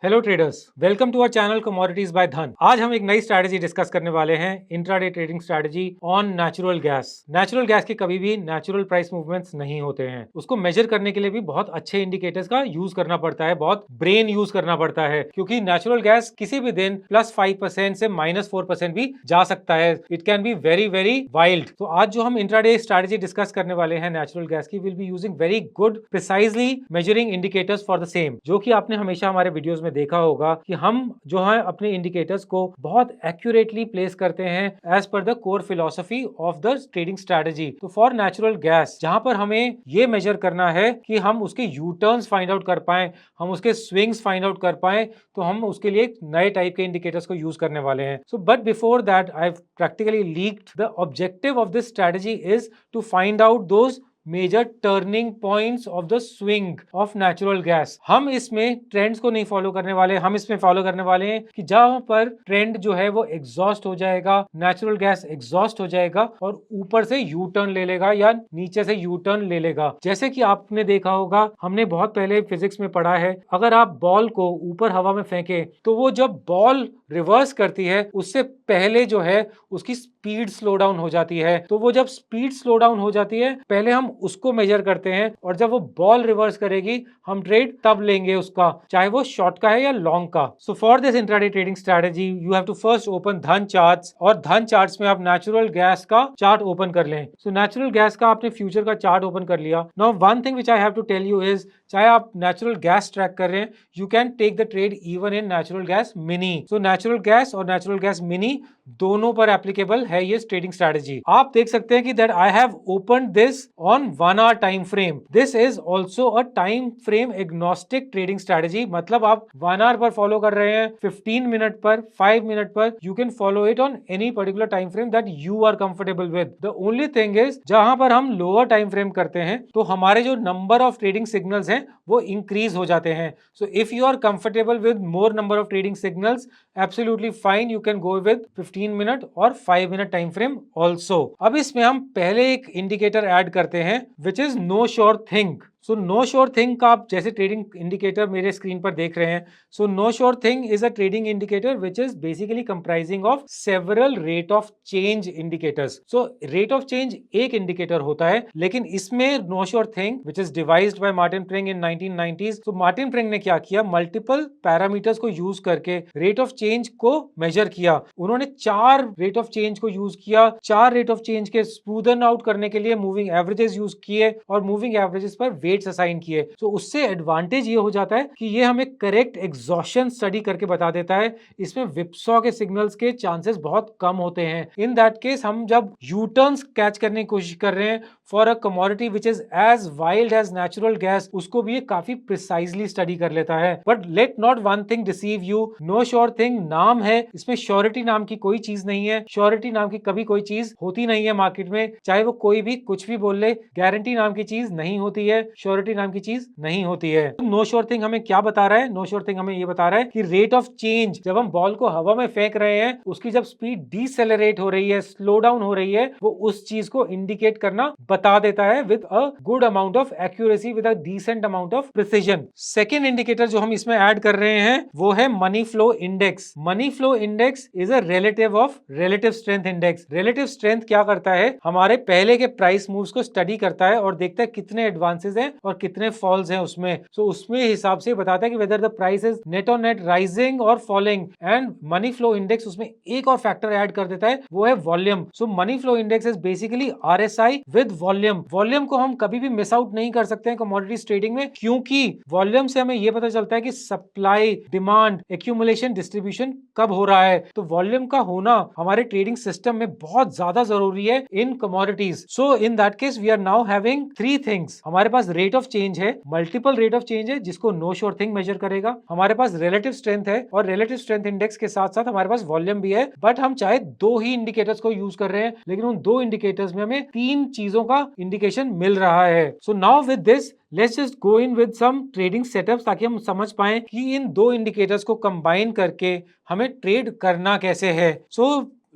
Hello traders, welcome to our channel commodities by Dhan. आज हम एक नई स्ट्रैटेजी डिस्कस करने वाले हैं, intraday trading strategy on natural gas. Natural gas के कभी भी नेचुरल प्राइस मूवमेंट्स नहीं होते हैं। उसको मेजर करने के लिए भी बहुत अच्छे इंडिकेटर्स का यूज करना पड़ता है, बहुत ब्रेन यूज करना पड़ता है, क्योंकि नेचुरल गैस किसी भी दिन +5% से -4% भी जा सकता है। It can be very very wild. तो आज जो हम इंट्राडे स्ट्रैटेजी डिस्कस करने वाले हैं नेचुरल गैस की, will be using very good precisely measuring indicators for the same, जो कि आपने हमेशा हमारे वीडियोस में देखा होगा कि हम जो है अपने इंडिकेटर्स को बहुत एक्यूरेटली प्लेस करते हैं as per the core philosophy of the trading strategy. तो फॉर नेचुरल गैस जहां पर हमें ये मेजर करना है कि हम उसके यू टर्न्स फाइंड आउट कर पाए, हम उसके स्विंग्स फाइंड आउट कर पाए, तो हम उसके लिए नए टाइप के इंडिकेटर्स को यूज करने वाले हैं। So but before that I have practically leaked the objective of this strategy is to find out those major turning points of the swing of natural gas. हम इसमें ट्रेंड्स को नहीं follow करने वाले, हम इसमें फॉलो करने वाले हैं कि जहां पर ट्रेंड जो है वो एग्जॉस्ट हो जाएगा, नेचुरल गैस एग्जॉस्ट हो जाएगा और ऊपर से यू टर्न ले लेगा या नीचे से यू टर्न ले लेगा। जैसे कि आपने देखा होगा, हमने बहुत पहले फिजिक्स में पढ़ा है, अगर आप बॉल को ऊपर हवा में फेंके तो वो जब बॉल रिवर्स करती है उससे पहले जो है उसकी स्पीड स्लो डाउन हो जाती है। तो वो जब स्पीड स्लो डाउन हो जाती है पहले हम उसको मेजर करते हैं, और जब वो बॉल रिवर्स करेगी हम ट्रेड तब लेंगे उसका, चाहे वो शॉर्ट का है या लॉन्ग का। So for this intraday trading strategy you have to first open Dhan charts, और धन चार्ट्स में आप नेचुरल गैस का चार्ट ओपन कर लें। सो नेचुरल गैस का आपने फ्यूचर का चार्ट ओपन कर लिया। Now one thing which I have to tell you is, चाहे आप नेचुरल गैस ट्रैक कर रहे हैं, you can take the trade even in natural gas mini. So natural gas और नेचुरल गैस मिनी दोनों पर एप्लीकेबल है ये ट्रेडिंग स्ट्रैटेजी। आप देख सकते हैं कि that I have opened this on 1 hour time frame. This is also a time frame agnostic trading strategy, मतलब आप 1 आवर पर फॉलो कर रहे हैं, 15 मिनट पर, 5 मिनट पर, you can follow it on any particular time frame that you are comfortable with. The only thing is, जहां पर हम लोअर टाइम फ्रेम करते हैं तो हमारे जो नंबर ऑफ ट्रेडिंग सिग्नल्स हैं वो इंक्रीज हो जाते हैं। So if you are comfortable with more number of trading signals, absolutely fine, you can go with 15 minute और 5 मिनट टाइम फ्रेम ऑल्सो। अब इसमें हम पहले एक इंडिकेटर ऐड करते हैं which is know sure thing. So know sure thing का आप जैसे ट्रेडिंग इंडिकेटर मेरे स्क्रीन पर देख रहे हैं, so know sure thing is a trading indicator which is basically comprising of several rate of change indicators. So rate of change एक indicator होता है, लेकिन इसमें know sure thing which is devised by Martin Pring in 1990s। तो Martin Pring ने क्या किया, multiple parameters को यूज करके रेट ऑफ चेंज को मेजर किया। उन्होंने 4 रेट ऑफ चेंज को यूज किया, 4 रेट ऑफ चेंज के स्मूदन आउट करने के लिए मूविंग एवरेजेस यूज किए और मूविंग एवरेजेस पर वेट्स असाइन किए। तो उससे एडवांटेज ये हो जाता है कि ये हमें करेक्ट एग्जॉशन स्टडी करके बता देता है। इसमें विप्सॉ के सिग्नल्स के चांसेस बहुत कम होते हैं। इन दैट केस हम जब यू टर्न्स कैच करने की कोशिश कर रहे हैं for a commodity which is as wild as natural gas, उसको भी ये काफी प्रिसाइजली स्टडी कर लेता है। But let not one thing deceive you, know sure thing नाम है, इसमें श्योरिटी नाम की कोई चीज नहीं है। श्योरिटी नाम की कभी कोई चीज होती नहीं है मार्केट में, चाहे वो कोई भी कुछ भी बोल ले, गारंटी नाम की चीज नहीं होती है, श्योरिटी नाम की चीज नहीं होती है। नो श्योर थिंग हमें क्या बता रहा है, नो श्योर थिंग हमें ये बता रहा है कि रेट ऑफ चेंज, जब हम बॉल को हवा में फेंक रहे हैं उसकी जब स्पीड डिसेलरेट हो रही है, स्लो डाउन हो रही है, वो उस चीज को इंडिकेट करना बता देता है with a good amount of accuracy, with a decent amount of precision. Second indicator जो हम इसमें ऐड कर रहे हैं वो है money flow index. Money flow index is a relative of relative strength index. Relative strength क्या करता है, हमारे पहले के प्राइस मूव्स को स्टडी करता है और देखता है कितने एडवांसेस हैं और कितने फॉल्स हैं उसमें। सो उसमें हिसाब से बताता है कि whether the price is net on net rising और falling. And money flow index उसमें एक और फैक्टर ऐड कर देता है, वो है volume. So money flow index is basically RSI with volume. Volume को हम कभी भी मिस आउट नहीं कर सकते हैं कमोडिटीज ट्रेडिंग में, क्योंकि वॉल्यूम से हमें यह पता चलता है कि सप्लाई, डिमांड, एक्यूमुलेशन, डिस्ट्रीब्यूशन कब हो रहा है। तो वॉल्यूम का होना हमारे ट्रेडिंग सिस्टम में बहुत ज्यादा जरूरी है in commodities. So in that case we are now having 3 things. हमारे पास रेट ऑफ चेंज है, मल्टीपल रेट ऑफ चेंज है जिसको नो श्योर थिंग मेजर करेगा, हमारे पास रिलेटिव स्ट्रेंथ है और रिलेटिव स्ट्रेंथ इंडेक्स के साथ साथ हमारे पास वॉल्यूम भी है। बट हम चाहे 2 ही इंडिकेटर्स को यूज कर रहे हैं, लेकिन उन 2 इंडिकेटर्स में हमें 3 चीजों का इंडिकेशन मिल रहा है। So now with this let's just go in with some trading setups, ताकि हम समझ पाएं कि इन 2 इंडिकेटर्स को कंबाइन करके हमें ट्रेड करना कैसे है। So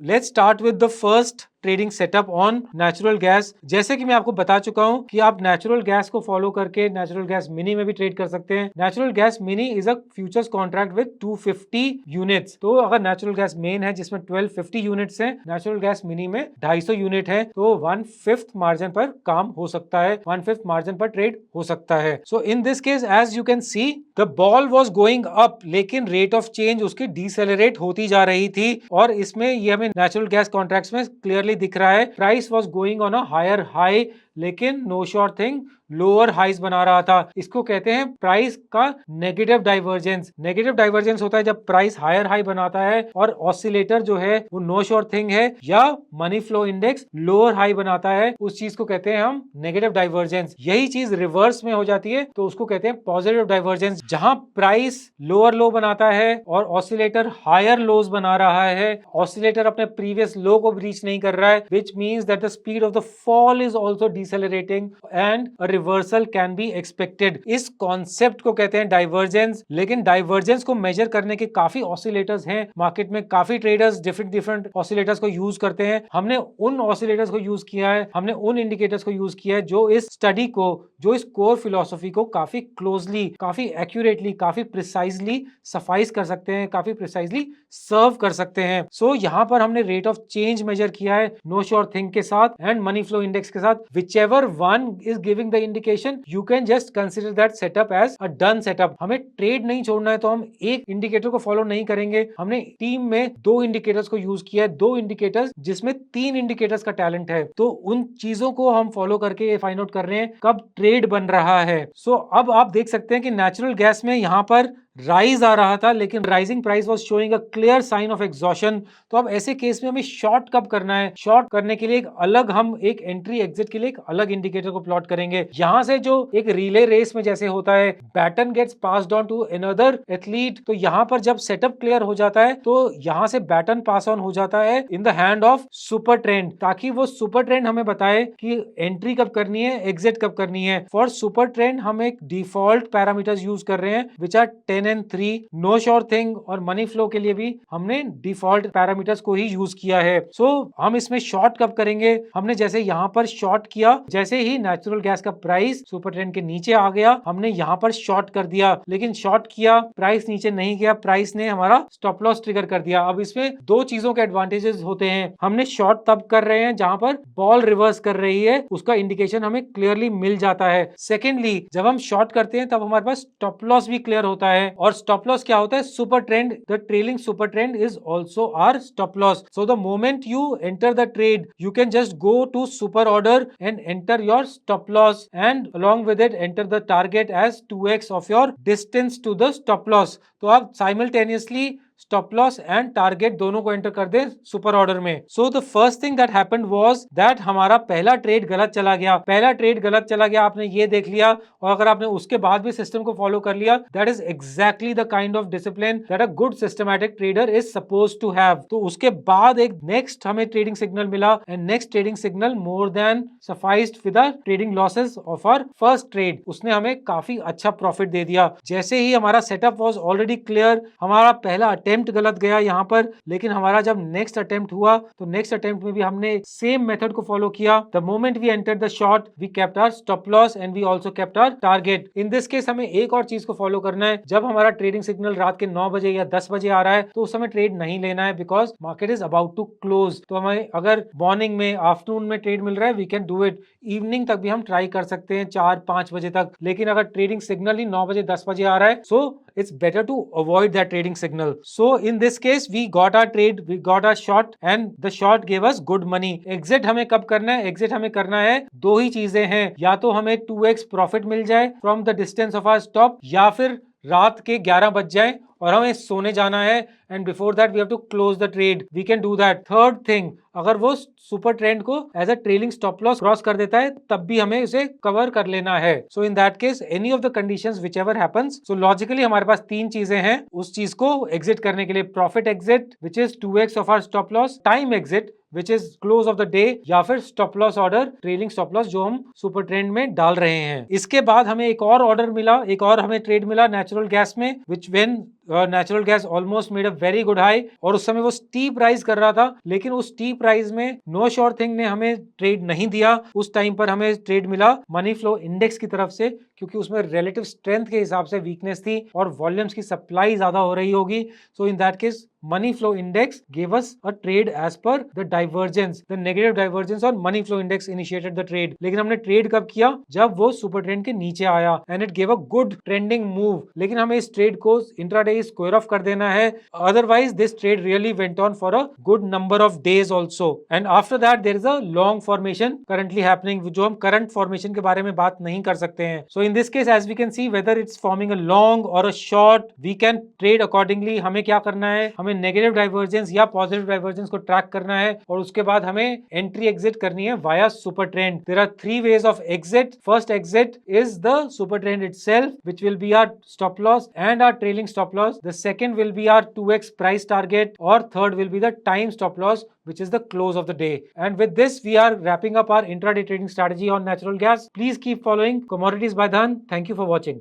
let's start with the first trading setup on natural gas. जैसे कि मैं आपको बता चुका हूं कि आप नेचुरल गैस को फॉलो करके नेचुरल गैस मिनी में भी ट्रेड कर सकते हैं। Natural gas mini is a futures contract with 250 units. तो अगर नेचुरल गैस मेन है जिसमें 1250 यूनिट्स हैं, नेचुरल गैस मिनी में 250 यूनिट है, तो 1/5 मार्जिन पर काम हो सकता है, 1/5 मार्जिन पर ट्रेड हो सकता है। So in this case as you can see the ball was going up, लेकिन रेट ऑफ चेंज उसकी डिसेलरेट होती जा रही थी। और इसमें ये हमें नेचुरल गैस कॉन्ट्रैक्ट्स में क्लियरली दिख रहा है। Price was going on a higher high, लेकिन know sure thing lower highs बना रहा था। इसको कहते हैं प्राइस का नेगेटिव डाइवर्जेंस। नेगेटिव डाइवर्जेंस होता है जब प्राइस हायर हाई बनाता है और ऑसिलेटर जो है वो नो श्योर थिंग है, या money flow index lower high बनाता है, उस चीज को कहते हैं हम नेगेटिव डाइवर्जेंस। यही चीज रिवर्स में हो जाती है तो उसको कहते हैं पॉजिटिव डाइवर्जेंस। जहां प्राइस लोअर लो बनाता है और ऑसिलेटर हायर लोज बना रहा है, ऑसिलेटर अपने प्रीवियस लो को रीच नहीं कर रहा है, which means that the speed of the fall is also decelerating and reversal can be expected. इस कॉन्सेप्ट को कहते हैं डाइवर्जेंस। लेकिन डाइवर्जेंस को मेजर करने के काफी ऑसिलेटर्स हैं मार्केट में, काफी ट्रेडर्स डिफरेंट ऑसिलेटर्स को यूज करते हैं। हमने उन ऑसिलेटर्स को यूज किया है, हमने उन इंडिकेटर्स को यूज किया है जो इस स्टडी को, जो इस कोर फिलॉसफी को काफी क्लोजली, काफी एक्यूरेटली, काफी प्रिसाइजली सफाइज कर सकते हैं, काफी प्रिसाइजली सर्व कर सकते हैं। सो यहाँ पर हमने रेट ऑफ चेंज मेजर किया है नो श्योर थिंग के साथ एंड मनी फ्लो इंडेक्स के साथ। Whichever one is giving the indication, you can just consider that setup as a done setup. हमें ट्रेड नहीं छोड़ना है तो हम एक इंडिकेटर को फॉलो नहीं करेंगे। हमने टीम में 2 इंडिकेटर्स को यूज किया है, 2 इंडिकेटर्स जिसमें 3 इंडिकेटर्स का टैलेंट है। तो उन चीजों को हम फॉलो करके ये फाइंड आउट कर रहे हैं कब ट्रेड बन रहा है। सो अब आप देख सकते हैं कि नेचुरल गैस में यहां पर राइज आ रहा था, लेकिन rising price was showing a clear sign of exhaustion. तो अब ऐसे केस में हमें शॉर्ट कब करना है? शॉर्ट करने के लिए एक अलग, हम एक एंट्री एग्जिट के लिए एक अलग इंडिकेटर को प्लॉट करेंगे। यहां से जो एक रिले रेस में जैसे होता है, baton gets passed on to another athlete, तो यहां पर जब सेटअप क्लियर हो जाता है तो यहां से बैटन पास ऑन हो जाता है in the hand of super trend, ताकि वो सुपर ट्रेंड हमें बताए कि एंट्री कब करनी है, एग्जिट कब करनी है। फॉर सुपर ट्रेंड हम एक डिफॉल्ट पैरामीटर्स यूज कर रहे हैं which are 10 and 3, know sure thing और मनी फ्लो के लिए भी हमने डिफॉल्ट पैरामीटर्स को ही यूज किया है। सो हम इसमें शॉर्ट कब करेंगे? हमने जैसे यहां पर शॉर्ट किया, जैसे ही नेचुरल गैस का प्राइस सुपर ट्रेंड के नीचे आ गया, हमने यहां पर शॉर्ट कर दिया। लेकिन शॉर्ट किया, प्राइस नीचे नहीं गया, प्राइस ने हमारा स्टॉप लॉस ट्रिगर कर दिया। अब इसमें 2 चीजों के एडवांटेजेस होते हैं। हमने शॉर्ट तब कर रहे हैं जहां पर बॉल रिवर्स कर रही है, उसका इंडिकेशन हमें क्लियरली मिल जाता है। सेकेंडली, जब हम शॉर्ट करते हैं तब हमारे पास स्टॉप लॉस भी क्लियर होता है। और स्टॉप लॉस क्या होता है? Super trend, the trailing super trend is also our stop loss. So the moment you enter the trade, you can just go to super order and enter your stop loss, and along with it enter the target as 2x of your distance to the stop loss. तो आप simultaneously stop loss and target दोनों को enter कर दे super order में। So the first thing that happened was that हमारा पहला trade गलत चला गया। पहला ट्रेड गलत चला गया, आपने ये देख लिया, और अगर आपने उसके बाद भी सिस्टम को फॉलो कर लिया, that is exactly the kind of discipline that a good systematic trader is suppose to have. तो उसके बाद एक नेक्स्ट हमें ट्रेडिंग सिग्नल मिला, and next trading signal more than sufficed with the trading losses of our first trade. उसने हमें काफी अच्छा प्रॉफिट दे दिया। जैसे ही हमारा सेटअप वाज ऑलरेडी क्लियर, हमारा पहला अटेम्प्ट गलत गया यहाँ पर, लेकिन हमारा जब नेक्स्ट अटेम्प्ट हुआ तो नेक्स्ट अटेम्प्ट में भी हमने सेम मेथड को फॉलो किया। The moment we enter the short, we kept our stop loss and we also kept our target. In this case हमें एक और चीज को फॉलो करना है। जब हमारा ट्रेडिंग सिग्नल रात के 9 बजे या 10 बजे आ रहा है तो उस समय ट्रेड नहीं लेना है, because market is about to close. तो हमें अगर मॉर्निंग में, आफ्टरनून में ट्रेड मिल रहा है, we can do it. Evening तक भी हम ट्राई कर सकते हैं, 4-5 बजे तक। लेकिन अगर ट्रेडिंग सिग्नल ही 9 बजे 10 बजे आ रहा है, सो it's better to avoid that trading signal. So in this case we got our trade, we got our short, and the short gave us good money. Exit हमें कब करना है? Exit हमें करना है, 2 ही चीजें हैं, या तो हमें 2x प्रॉफिट मिल जाए from the distance of our stop, या फिर रात के 11 बज जाए और हमें सोने जाना है, and before that we have to close the trade. We can do that. Third thing, अगर वो सुपर ट्रेंड को as a trailing stop loss cross कर देता है, तब भी हमें उसे कवर कर लेना है। So in that case any of the conditions whichever happens, so logically हमारे पास 3 चीजें हैं उस चीज को एग्जिट करने के लिए। Profit exit which is 2x of our stop loss, time exit which is close of the day, या फिर stop loss order, trailing stop loss जो हम सुपर ट्रेंड में डाल रहे हैं। इसके बाद हमें एक और ऑर्डर मिला, एक और हमें ट्रेड मिला नेचुरल गैस में, विच when natural gas almost made a very good high और उस समय वो स्टीप राइज कर रहा था, लेकिन उस स्टीप राइज में नो श्योर थिंग ने हमें ट्रेड नहीं दिया। उस टाइम पर हमें ट्रेड मिला मनी फ्लो इंडेक्स की तरफ से, क्योंकि उसमें रिलेटिव स्ट्रेंथ के हिसाब से वीकनेस थी और वॉल्यूम्स की सप्लाई ज्यादा हो रही होगी। So in that case money flow index gave us a trade as per the divergence, the negative divergence on money flow index initiated the trade। लेकिन हमने ट्रेड कब किया? जब वो सुपर ट्रेंड के नीचे आया and it gave a good trending move। लेकिन हमें इस ट्रेड को इंट्राडे स्क्वायर ऑफ कर देना है, otherwise this trade really went on for a good number of days also and after that there is a long formation currently happening, जो हम current formation के बारे में बात नहीं कर सकते हैं। So in this case as we can see whether it's forming a long or a short, we can trade accordingly। हमें क्या करना है? हमें नेगेटिव डाइवर्जेंस या पॉजिटिव डाइवर्जेंस को ट्रैक करना है और उसके बाद हमें एंट्री एग्जिट करनी है via super trend. There are 3 ways of exit. First exit is the super trend itself which will be our stop loss and our trailing stop loss. The second will be our 2x price target और third will be the time stop loss which is the close of the day। And with this we are wrapping up our intraday trading strategy on natural gas। Please keep following Commodities by Dhan। Thank you for watching।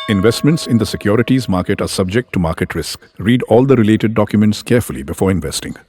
Investments in the securities market are subject to market risk. Read all the related documents carefully before investing.